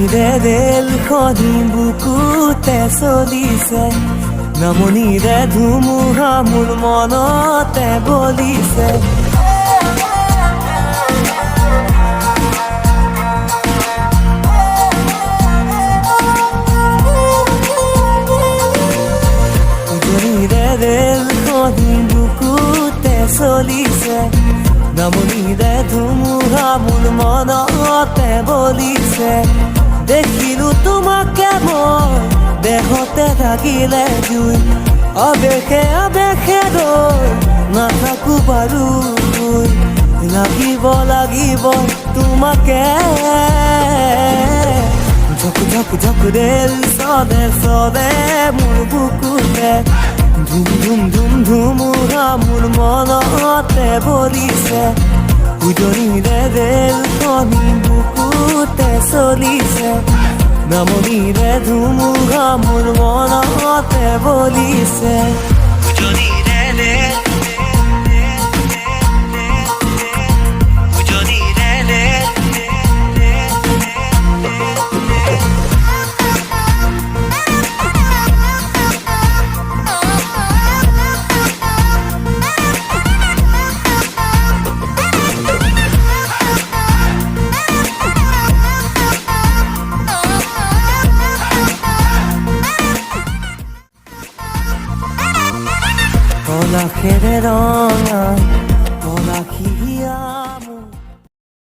উজনিৰে ৰেলখনি বুকুতে চলিছে, নামনিৰে ধুমুহা মোৰ মনতে বলিছে। উজনিৰে ৰেলখনি বুকুতে চলিছে, নামনিৰে ধুমুহা মোৰ মনতে বলিছে। দেখিলো তোমাকে মই দেহতে থাকিলে জুই, আবেশে আবেশে ৰৈ নাথাকো বাৰু। লাগিব লাগিব তোমাকে, ঝক ঝক ঝক ৰেল চলে চলে মোৰ বুকুতে, ধুম ধুম ধুম ধুমুহা মোৰ মনতে বলিছে। উজনিৰে ৰেলখনি বুকুতে চলিছে, নামনিৰে ধুমুহা মোৰ মনতে বলিছে। উজনিৰে ৰেল, উজনিৰে ৰেল। পলাশেৰে ৰঙা পলাশিয়া